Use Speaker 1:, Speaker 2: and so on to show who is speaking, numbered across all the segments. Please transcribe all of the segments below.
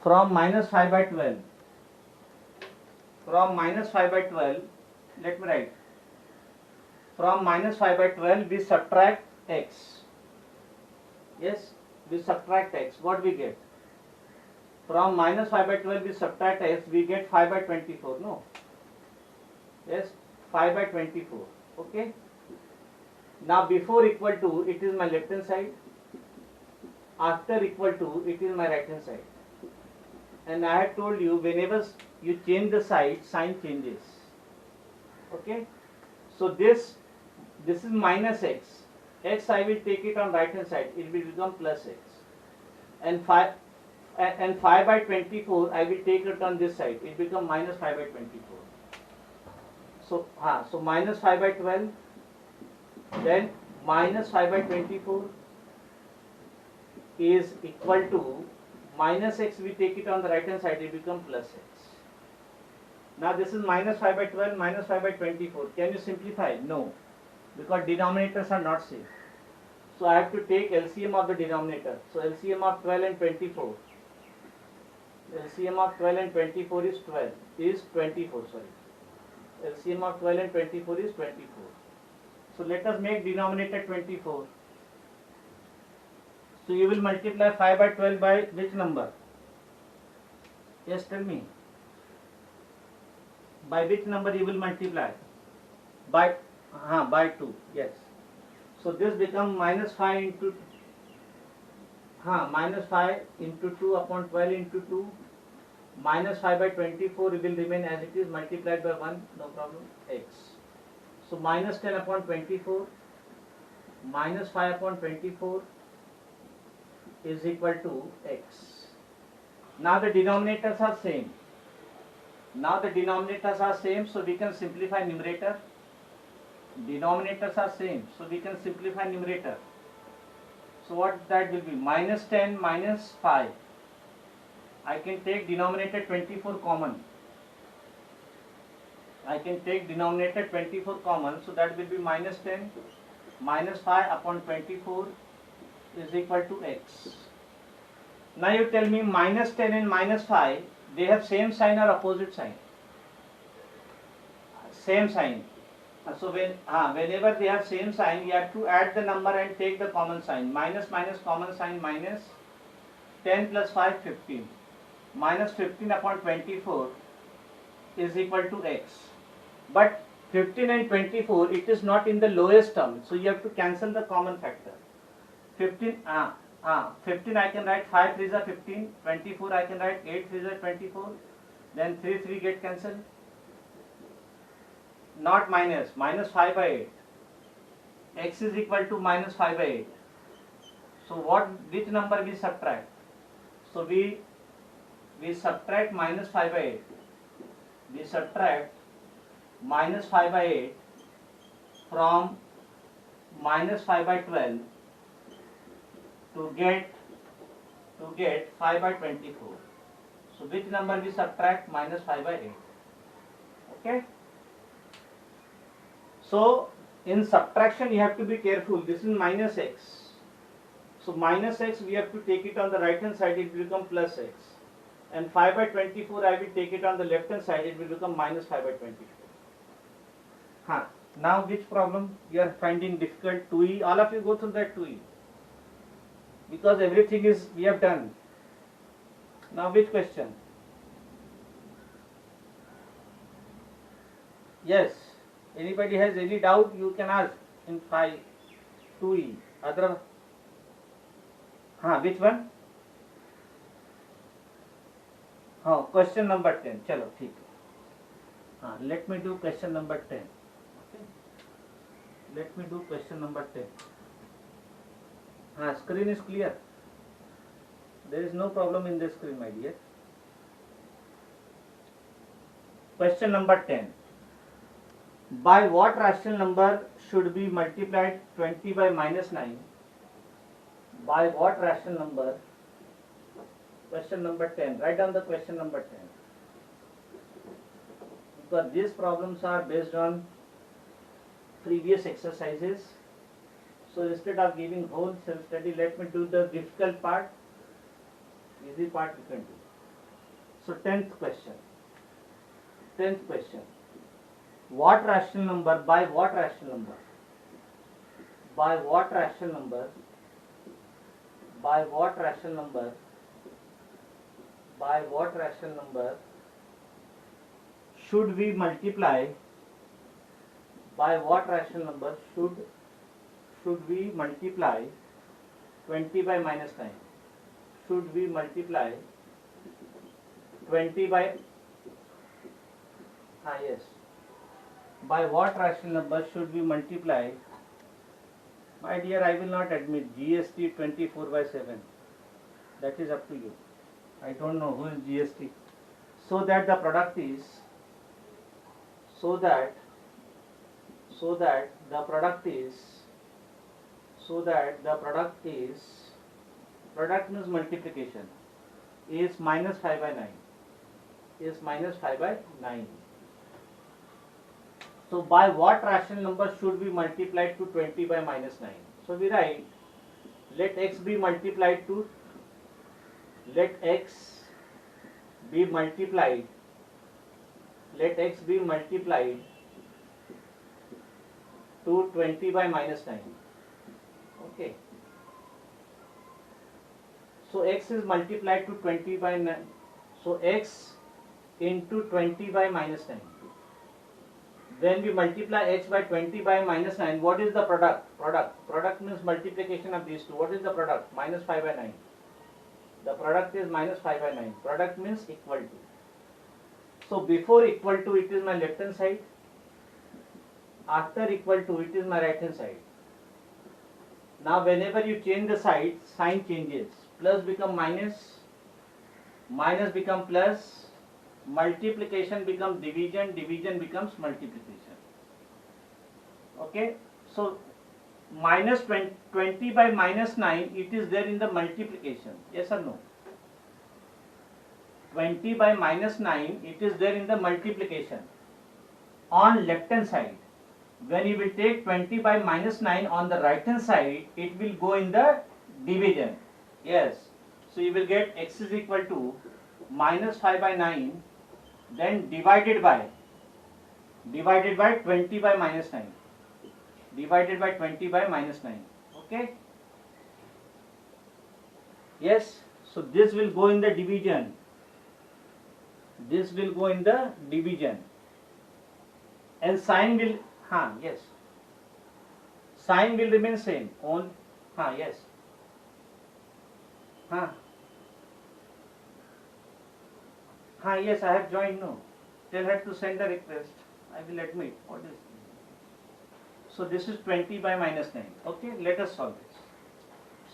Speaker 1: from minus 5 by 12, from minus 5 by 12, let me write, from minus 5 by 12 we subtract x. Yes, we subtract x. What we get? From minus 5 by 12 we subtract x, we get 5 by 24. No? Yes, 5 by 24. Okay. Now before equal to, it is my left hand side. After equal to, it is my right hand side. And I had told you, whenever you change the side, sign changes. Okay. So this is minus x. X I will take it on right hand side. It will become plus x. And 5 by 24 I will take it on this side. It become minus 5 by 24. So minus 5 by 12. Then minus 5 by 24 is equal to minus x, we take it on the right hand side, it becomes plus x. Now this is minus 5 by 12, minus 5 by 24. Can you simplify? No, because denominators are not same. So I have to take LCM of the denominator. So LCM of 12 and 24. LCM of 12 and 24 is 24, sorry. LCM of 12 and 24 is 24. So let us make denominator 24. So you will multiply 5 by 12 by which number? Yes, tell me. By which number you will multiply? By 2. Yes. So this becomes minus 5 into minus 5 into 2 upon 12 into 2. Minus 5 by 24 will remain as it is, multiplied by 1, no problem, x. So minus 10 upon 24 minus 5 upon 24 is equal to x. Now the denominators are same. So we can simplify numerator. Denominators are same, so we can simplify numerator. So what that will be? Minus 10 minus 5. I can take denominator 24 common. So that will be minus 10 minus 5 upon 24 is equal to x. Now you tell me, minus 10 and minus 5, they have same sign or opposite sign? Same sign. So whenever they have same sign, you have to add the number and take the common sign. Minus minus common sign, minus 10 plus 5, 15. Minus 15 upon 24 is equal to x. But 15 and 24, it is not in the lowest term, so you have to cancel the common factor. 15 I can write 5 3s are 15, 24 I can write 8 3s are 24, then 3 get cancelled. Not minus 5 by 8. X is equal to minus 5 by 8. So which number we subtract? So we subtract minus 5 by 8. We subtract minus 5 by 8 from minus 5 by 12 to get 5 by 24. So which number we subtract? Minus 5 by 8. Okay. So in subtraction you have to be careful. This is minus x. So minus x we have to take it on the right hand side, it will become plus x. And 5 by 24 I will take it on the left hand side, it will become minus 5 by 24. Now which problem you are finding difficult? 2e. All of you go through that 2e. Because everything is we have done. Now which question? Yes. Anybody has any doubt, you can ask in 2e. Other, which one? Question number 10. Chalo, ठीक है. Let me do question number 10. Okay. Let me do question number 10. Screen is clear. There is no problem in the screen, my dear. Question number 10. By what rational number should be multiplied 20 by minus 9? By what rational number? Question number 10. Write down the question number 10. Because these problems are based on previous exercises. So instead of giving whole self-study, let me do the difficult part. Easy part we can do. So 10th question. 10th question. What rational number, by what rational number? By what rational number? By what rational number? By what rational number should we multiply? By what rational number should we multiply 20 by minus 9? Should we multiply 20 by, yes. By what rational number should we multiply? My dear, I will not admit GST 24 by 7. That is up to you. I don't know who is GST. So that the product is, product means multiplication, is minus 5 by 9. Is minus 5 by 9. So by what rational number should we multiply to 20 by minus 9? So we write, let x be multiplied to, let x be multiplied to 20 by minus 9. Okay. So x is multiplied to 20 by 9. So x into 20 by minus 9. When we multiply x by 20 by minus 9, what is the product? Product means multiplication of these two. What is the product? Minus 5 by 9. The product is minus 5 by 9. Product means equal to. So before equal to, it is my left hand side. After equal to, it is my right hand side. Now whenever you change the side, sign changes. Plus become minus, minus become plus, multiplication becomes division, division becomes multiplication. Okay, so minus 20 by minus 9, it is there in the multiplication. Yes or no? 20 by minus 9, it is there in the multiplication. On left hand side, when you will take 20 by minus 9 on the right hand side, it will go in the division. Yes, so you will get x is equal to minus 5 by 9, then divided by 20 by minus 9. Divided by 20 by minus 9. Okay? Yes, so this will go in the division. This will go in the division. And sign will, yes. Sign will remain same. On, yes. Yes, I have joined. No. Tell her to send a request. I will admit. What is this? So this is 20 by minus 9. Okay, let us solve this.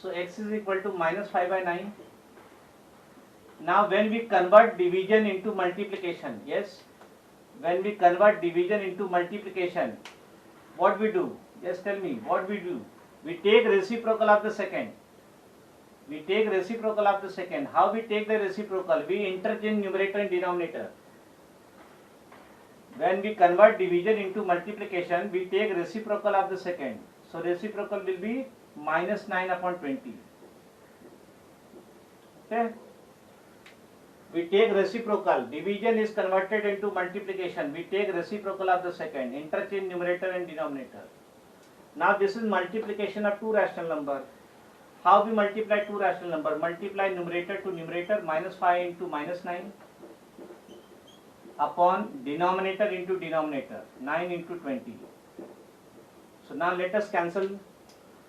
Speaker 1: So x is equal to minus 5 by 9. Now when we convert division into multiplication, yes, when we convert division into multiplication, what we do? Just tell me, what we do? We take reciprocal of the second. We take reciprocal of the second. How we take the reciprocal? We interchange numerator and denominator. When we convert division into multiplication, we take reciprocal of the second. So reciprocal will be minus 9 upon 20. Okay? We take reciprocal. Division is converted into multiplication. We take reciprocal of the second. Interchange numerator and denominator. Now this is multiplication of two rational numbers. How we multiply two rational numbers? Multiply numerator to numerator, minus 5 into minus 9 upon denominator into denominator, 9 into 20. So now let us cancel.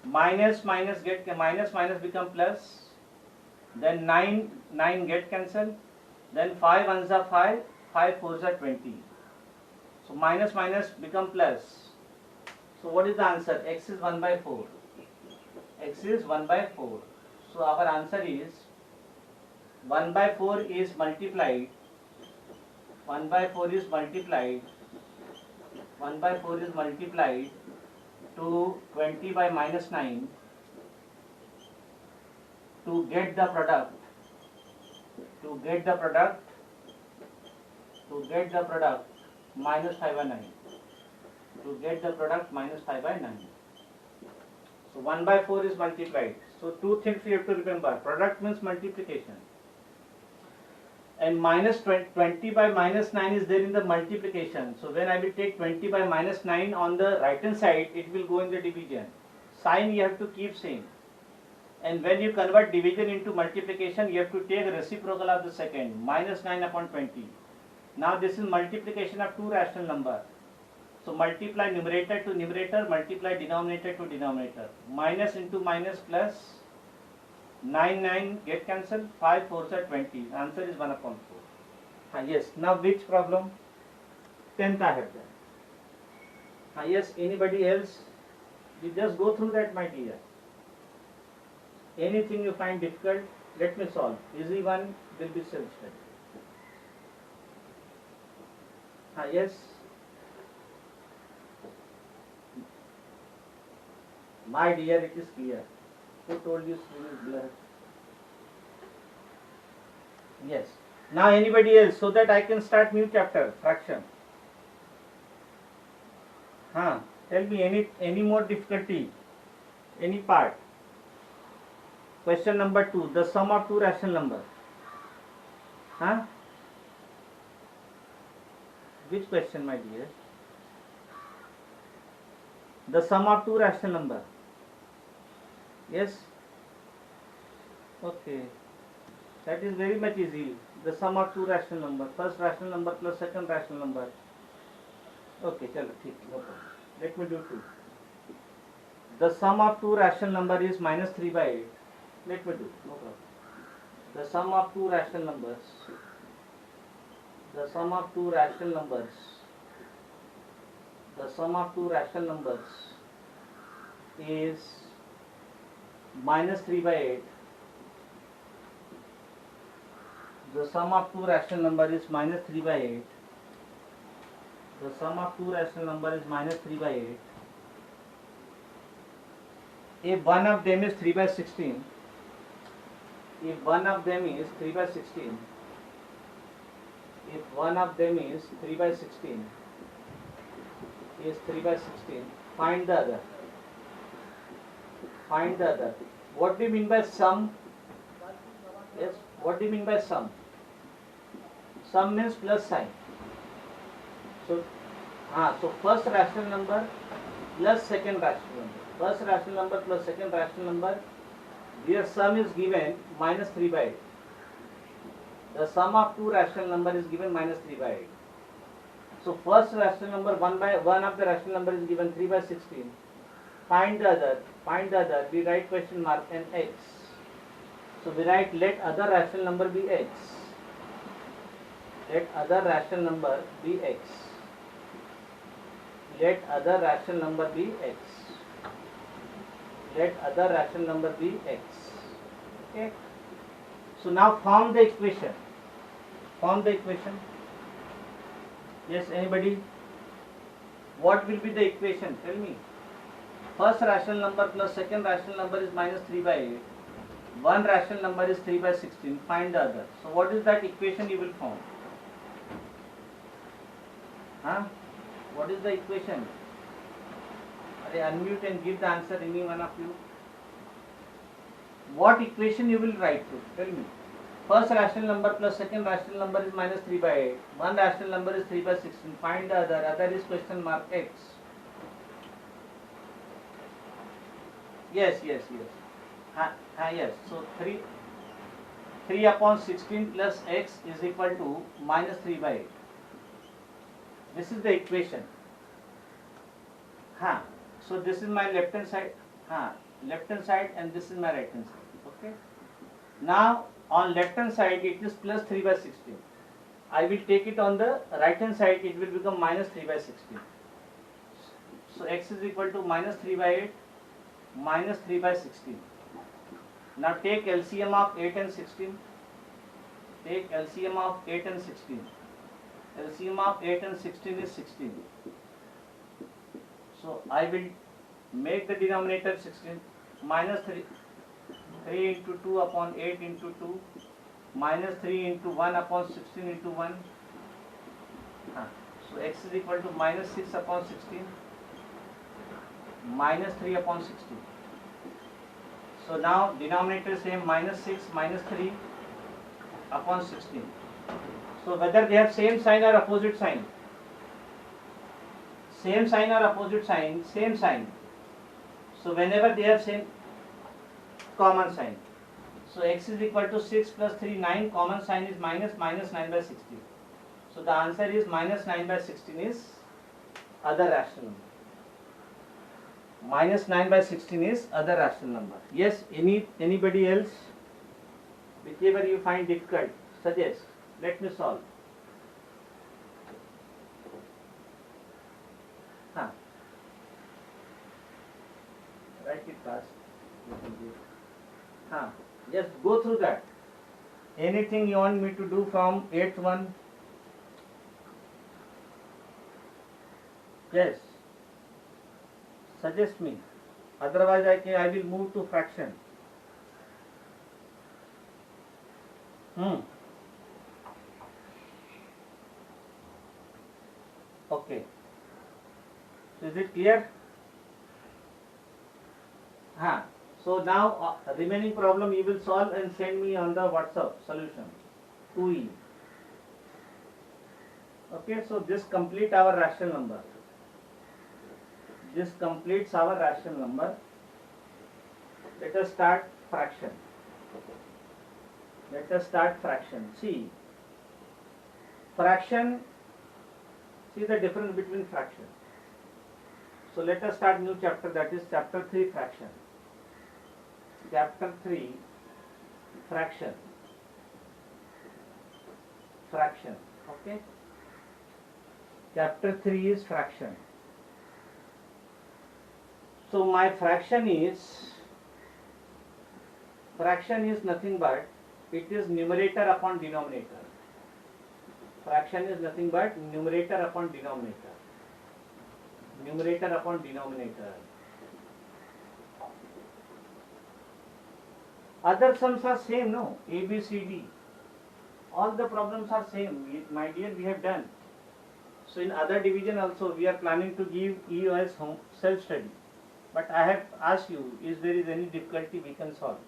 Speaker 1: Minus minus become plus. Then 9 get cancelled. Then 5 ones are 5, 5 fours are 20. So minus become plus. So what is the answer? X is 1 by 4. X is 1 by 4. So our answer is 1 by 4 is multiplied. 1 by 4 is multiplied. 1 by 4 is multiplied to 20 by minus 9 to get the product. To get the product minus 5 by 9. To get the product minus 5 by 9. So 1 by 4 is multiplied. So two things you have to remember. Product means multiplication. and minus 20 by minus 9 is there in the multiplication. So when I will take 20 by minus 9 on the right hand side, it will go in the division. Sign you have to keep same. And when you convert division into multiplication, you have to take reciprocal of the second, minus 9 upon 20. Now this is multiplication of two rational number. So multiply numerator to numerator, multiply denominator to denominator. Minus into minus plus 9 get cancelled, 5 4s are 20. Answer is 1 upon 4. Yes, now which problem? 10th I have done. Yes, anybody else? You just go through that, my dear. Anything you find difficult, let me solve. Easy one will be self-study. Yes. My dear, it is clear. Who told you screen is blurred? Yes. Now anybody else, so that I can start new chapter, fraction. Tell me any more difficulty, any part. Question number 2, the sum of two rational numbers. Which question, my dear? The sum of two rational numbers. Yes? Okay. That is very much easy. The sum of two rational numbers. First rational number plus second rational number. Okay, chalo, theek, no problem. Let me do 2. The sum of two rational number is minus 3 by 8. Let me do, no problem. The sum of two rational numbers. The sum of two rational numbers. The sum of two rational numbers is minus 3 by 8. The sum of two rational number is minus 3 by 8. The sum of two rational number is minus 3 by 8. If one of them is 3 by 16, if one of them is 3 by 16, if one of them is 3 by 16, is 3 by 16, find the other. Find the other. What do you mean by sum? Yes, what do you mean by sum? Sum means plus sign. So first rational number plus second rational number. First rational number plus second rational number. Their sum is given minus 3 by 8. The sum of two rational number is given minus 3 by 8. So first rational number, one of the rational number is given 3 by 16. Find the other. We write question mark and x. So we write let other rational number be x. Let other rational number be x. Let other rational number be x. Let other rational number be x. Okay. So now form the equation. Form the equation. Yes, anybody? What will be the equation? Tell me. First rational number plus second rational number is minus 3 by 8. One rational number is 3 by 16. Find the other. So what is that equation you will form? What is the equation? Unmute and give the answer, any one of you. What equation you will write to? Tell me. First rational number plus second rational number is minus 3 by 8. One rational number is 3 by 16. Find the other. Other is question mark x. Yes. Yes. So 3 upon 16 plus x is equal to minus 3 by 8. This is the equation. So this is my left hand side. Left hand side, and this is my right hand side. Okay. Now on left hand side it is plus 3 by 16. I will take it on the right hand side. It will become minus 3 by 16. So x is equal to minus 3 by 8 minus 3 by 16. Now take LCM of 8 and 16. Take LCM of 8 and 16. LCM of 8 and 16 is 16. So I will make the denominator 16. Minus 3 into 2 upon 8 into 2. Minus 3 into 1 upon 16 into 1. So x is equal to minus 6 upon 16. Minus 3 upon 16. So now denominator same, minus 6 minus 3 upon 16. So whether they have same sign or opposite sign, same sign or opposite sign, same sign. So whenever they have same common sign. So x is equal to 6 plus 3, 9, common sign is minus, minus 9 by 16. So the answer is minus 9 by 16 is other rational number. Minus 9 by 16 is other rational number. Yes, anybody else? Whichever you find difficult, suggest. Let me solve. Huh. Write it fast. Huh. Just go through that. Anything you want me to do from 8th one? Yes. Suggest me. Otherwise I will move to fraction. Okay. So is it clear? So now remaining problem you will solve and send me on the WhatsApp solution. 2e. Okay, so this complete our rational number. This completes our rational number. Let us start fraction. Let us start fraction. See, fraction, see the difference between fraction. So let us start new chapter, that is chapter 3 fraction. Chapter 3 fraction. Fraction. Okay. Chapter 3 is fraction. So my fraction is nothing but it is numerator upon denominator. Fraction is nothing but numerator upon denominator. Numerator upon denominator. Other sums are same, no? A, B, C, D. All the problems are same. My dear, we have done. So in other division also we are planning to give EOS home self-study. But I have asked you, is there is any difficulty we can solve.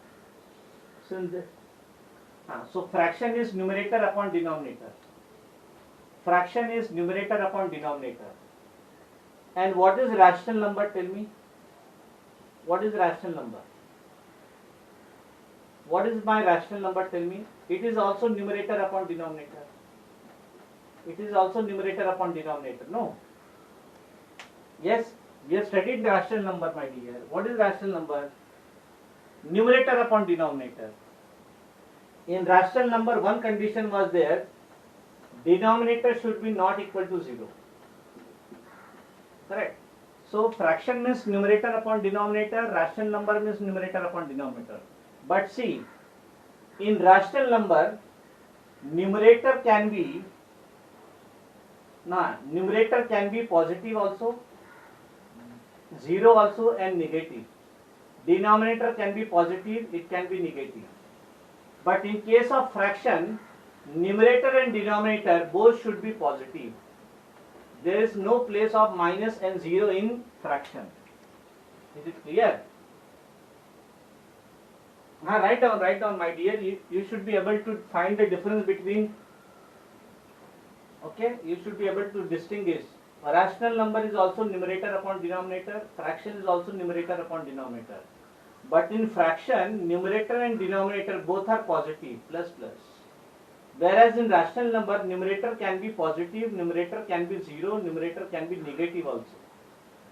Speaker 1: So fraction is numerator upon denominator. Fraction is numerator upon denominator. And what is rational number? Tell me. What is rational number? What is my rational number? Tell me. It is also numerator upon denominator. It is also numerator upon denominator. No. Yes, we have studied the rational number, my dear. What is rational number? Numerator upon denominator. In rational number, one condition was there. Denominator should be not equal to 0. Correct. So fraction means numerator upon denominator. Rational number means numerator upon denominator. But see, in rational number, numerator can be positive also, 0 also, and negative. Denominator can be positive, it can be negative. But in case of fraction, numerator and denominator both should be positive. There is no place of minus and 0 in fraction. Is it clear? Write down, my dear. You should be able to find the difference between. Okay, you should be able to distinguish. A rational number is also numerator upon denominator. Fraction is also numerator upon denominator. But in fraction, numerator and denominator both are positive, plus plus. Whereas in rational number, numerator can be positive, numerator can be 0, numerator can be negative also.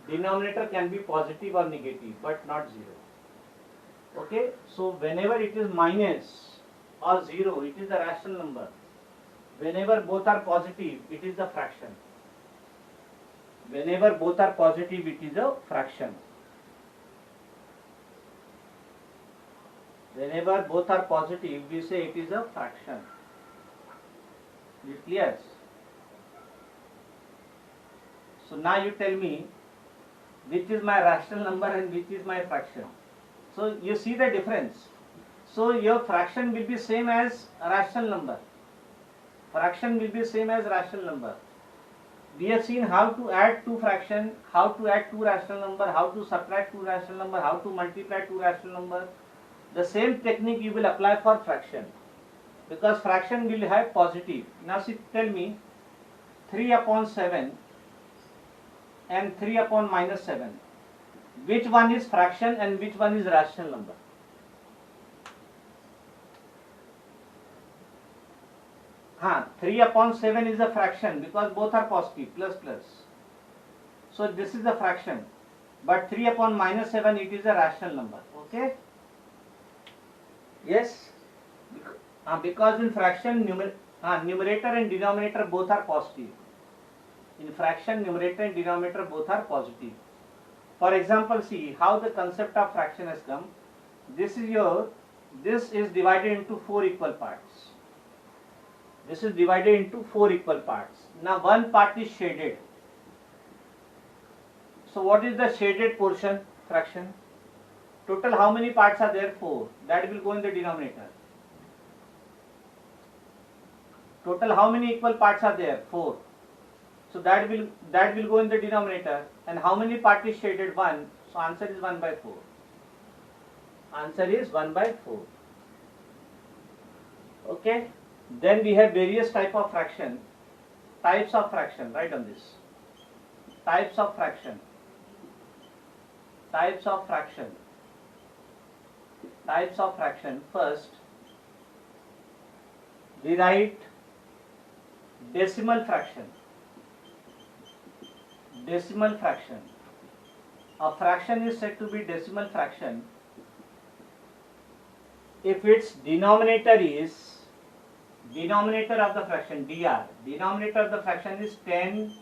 Speaker 1: Denominator can be positive or negative, but not 0. Okay, so whenever it is minus or 0, it is a rational number. Whenever both are positive, it is a fraction. Whenever both are positive, it is a fraction. Whenever both are positive, we say it is a fraction. Is it clear? So now you tell me which is my rational number and which is my fraction. So you see the difference. So your fraction will be same as a rational number. Fraction will be same as rational number. We have seen how to add two fraction, how to add two rational number, how to subtract two rational number, how to multiply two rational number. The same technique you will apply for fraction. because fraction will have positive. Now see, tell me 3 upon 7 and 3 upon minus 7. Which one is fraction and which one is rational number? हाँ, 3 upon 7 is a fraction because both are positive, plus plus. So this is a fraction. But 3 upon minus 7, it is a rational number. Okay? Yes? Because in fraction, numerator and denominator both are positive. In fraction, numerator and denominator both are positive. For example, see how the concept of fraction has come. This is divided into 4 equal parts. This is divided into 4 equal parts. Now one part is shaded. So what is the shaded portion? Fraction. Total how many parts are there? 4. That will go in the denominator. Total how many equal parts are there? 4. So that will go in the denominator. And how many part is shaded? 1. So answer is 1 by 4. Answer is 1 by 4. Okay. Then we have various types of fraction. Types of fraction. Write on this. Types of fraction. Types of fraction. Types of fraction. First, we write decimal fraction. Decimal fraction. A fraction is said to be decimal fraction if its denominator of the fraction, dr. Denominator of the fraction is 10,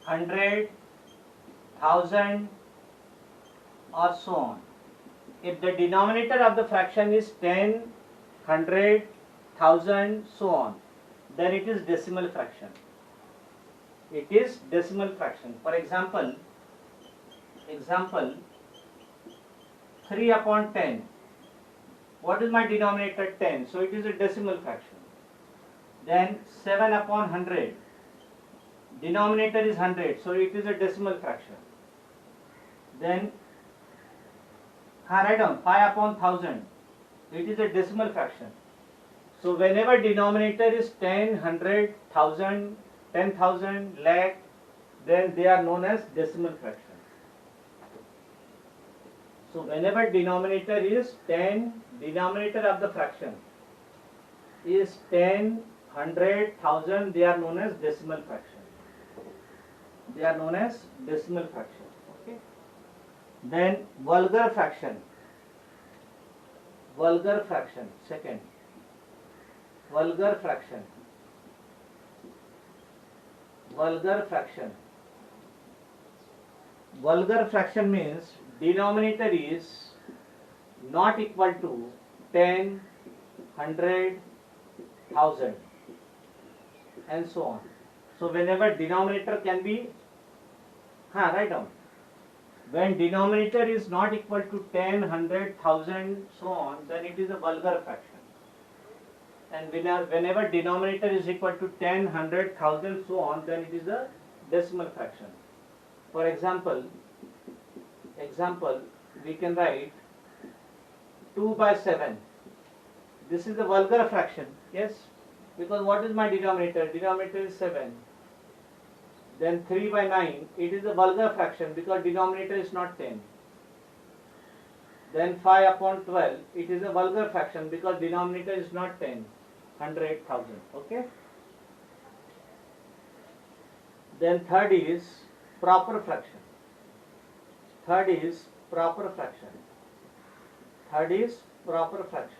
Speaker 1: 100, 1000 or so on. If the denominator of the fraction is 10, 100, 1000, so on, then it is decimal fraction. It is decimal fraction. For example, 3 upon 10. What is my denominator? 10. So it is a decimal fraction. Then 7 upon 100. Denominator is 100. So it is a decimal fraction. Then write down 5 upon 1000. It is a decimal fraction. So whenever denominator is 10, 100, 1000, 10,000, lakh, then they are known as decimal fraction. So whenever denominator is 10, denominator of the fraction is 10, 100, 1000, they are known as decimal fraction. They are known as decimal fraction. Okay. Then vulgar fraction. Vulgar fraction. Second. Vulgar fraction. Vulgar fraction. Vulgar fraction means denominator is not equal to 10, 100, 1000 and so on. So whenever denominator can be, write down. When denominator is not equal to 10, 100, 1000, so on, then it is a vulgar fraction. And whenever denominator is equal to 10, 100, 1000, so on, then it is a decimal fraction. For example, we can write 2 by 7. This is a vulgar fraction, yes? Because what is my denominator? Denominator is 7. Then 3 by 9, it is a vulgar fraction because denominator is not 10. Then 5 upon 12, it is a vulgar fraction because denominator is not 10, 100, 1000. Okay? Then third is proper fraction. Third is proper fraction. Third is proper fraction.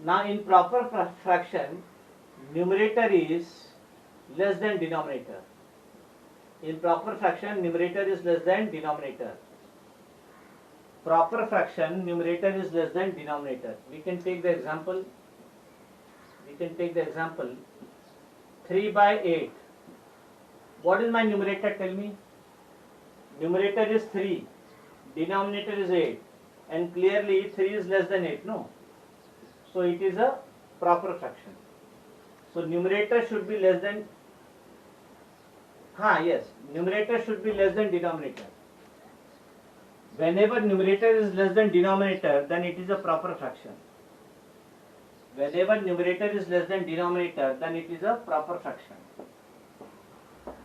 Speaker 1: Now in proper fraction, numerator is less than denominator. In proper fraction, numerator is less than denominator. Proper fraction, numerator is less than denominator. We can take the example. 3 by 8. What is my numerator? Tell me. Numerator is 3. Denominator is 8. And clearly 3 is less than 8. No. So it is a proper fraction. So numerator should be less than, yes, numerator should be less than denominator. Whenever numerator is less than denominator, then it is a proper fraction. Whenever numerator is less than denominator, then it is a proper fraction.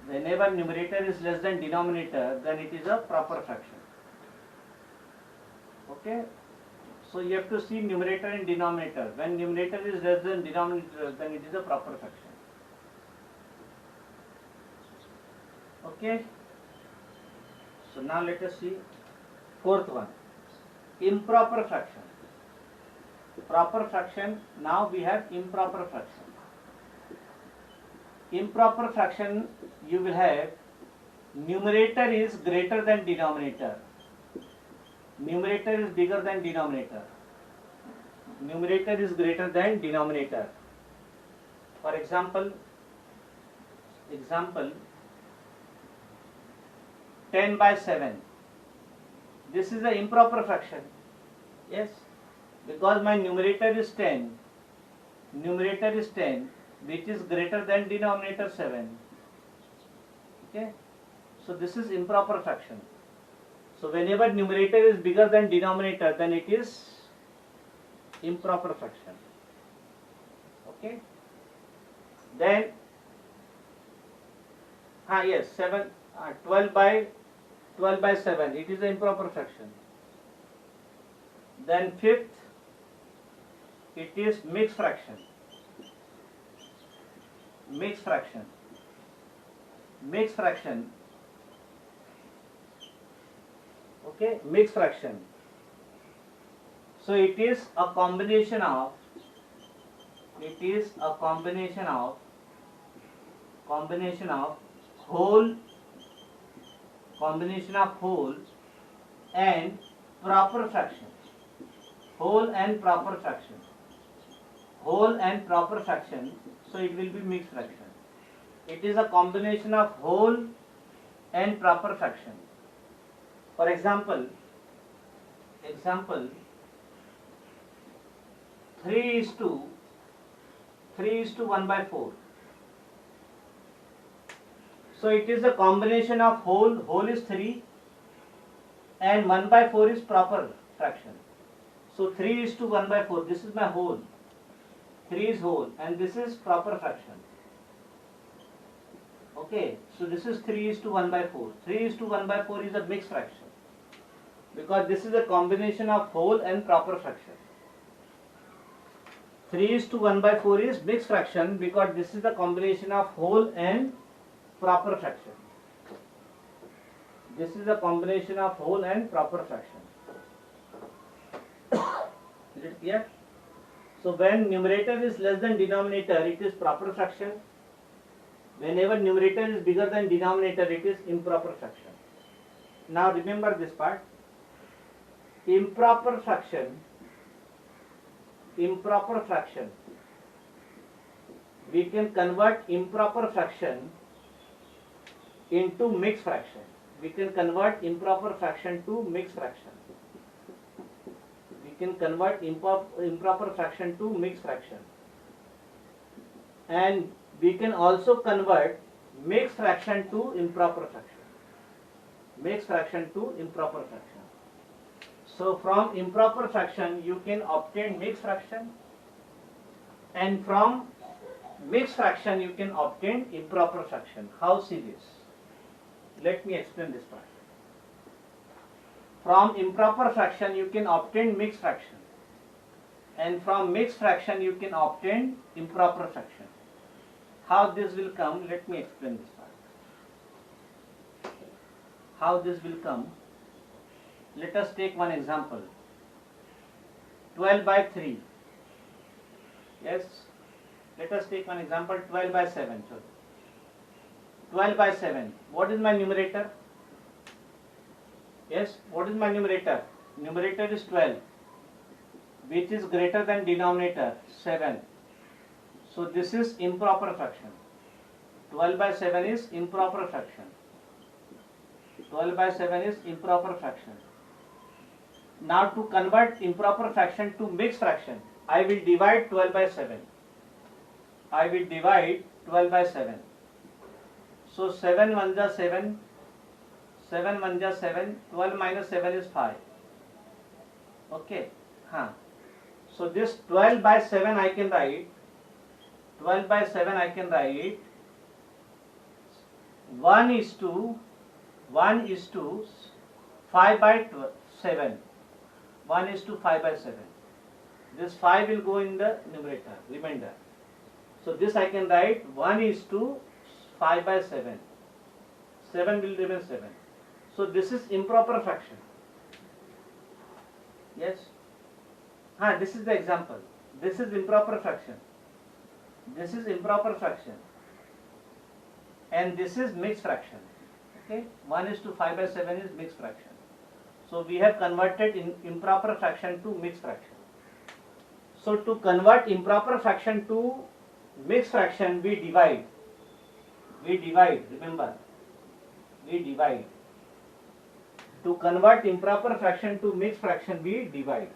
Speaker 1: Whenever numerator is less than denominator, then it is a proper fraction. Okay, so you have to see numerator and denominator. When numerator is less than denominator, then it is a proper fraction. Okay, so now let us see fourth one, improper fraction. Proper fraction, now we have improper fraction. Improper fraction, you will have numerator is greater than denominator. Numerator is bigger than denominator. Numerator is greater than denominator. For example, 10 by 7. This is an improper fraction. Yes, because my numerator is 10. Numerator is 10, which is greater than denominator 7. Okay, so this is improper fraction. So whenever numerator is bigger than denominator, then it is improper fraction. Okay, then yes, 12 by 7, it is an improper fraction. Then fifth, it is mixed fraction. Mixed fraction. Mixed fraction. Okay, mixed fraction. So it is a combination of whole and proper fraction. Whole and proper fraction. Whole and proper fraction. So it will be mixed fraction. It is a combination of whole and proper fraction. For example, 3 is to 1 by 4. So it is a combination of whole is 3 and 1 by 4 is proper fraction. So 3 is to 1 by 4, this is my whole. 3 is whole and this is proper fraction. Okay, so this is 3 is to 1 by 4. 3 is to 1 by 4 is a mixed fraction because this is a combination of whole and proper fraction. 3 is to 1 by 4 is mixed fraction because this is the combination of whole and proper fraction. This is a combination of whole and proper fraction. Is it clear? So when numerator is less than denominator, it is proper fraction. Whenever numerator is bigger than denominator, it is improper fraction. Now remember this part. Improper fraction. We can convert improper fraction into mixed fraction. We can convert improper fraction to mixed fraction. We can convert improper fraction to mixed fraction. And we can also convert mixed fraction to improper fraction. Mixed fraction to improper fraction. So from improper fraction you can obtain mixed fraction, and from mixed fraction you can obtain improper fraction. How see this? Let me explain this part. From improper fraction you can obtain mixed fraction, and from mixed fraction you can obtain improper fraction. How this will come? Let me explain this part. How this will come? Let us take one example. 12 by 3. Yes. Let us take one example. 12 by 7. 12 by 7. What is my numerator? Yes. What is my numerator? Numerator is 12, which is greater than denominator 7. So this is improper fraction. 12 by 7 is improper fraction. 12 by 7 is improper fraction. Now to convert improper fraction to mixed fraction, I will divide 12 by 7. I will divide 12 by 7. So 7 1 ja 7, 7 1 ja 7, 12 minus 7 is 5. Okay. So this 12 by 7 I can write, 12 by 7 I can write 1 is to 5 by 7. 1 is to 5 by 7. This 5 will go in the numerator, remainder. So this I can write 1 is to 5 by 7. 7 will remain 7. So this is improper fraction. Yes? This is the example. This is improper fraction. This is improper fraction. And this is mixed fraction. Okay? 1 is to 5 by 7 is mixed fraction. So we have converted improper fraction to mixed fraction. So to convert improper fraction to mixed fraction, we divide. Remember. We divide. To convert improper fraction to mixed fraction, we divide.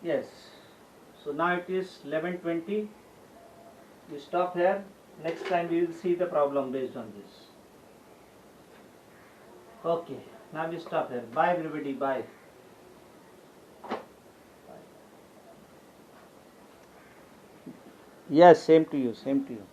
Speaker 1: Yes. So now it is 11:20. We stop here. Next time we will see the problem based on this. Okay. Now we stop here. Bye everybody. Bye. Yes, same to you. Same to you.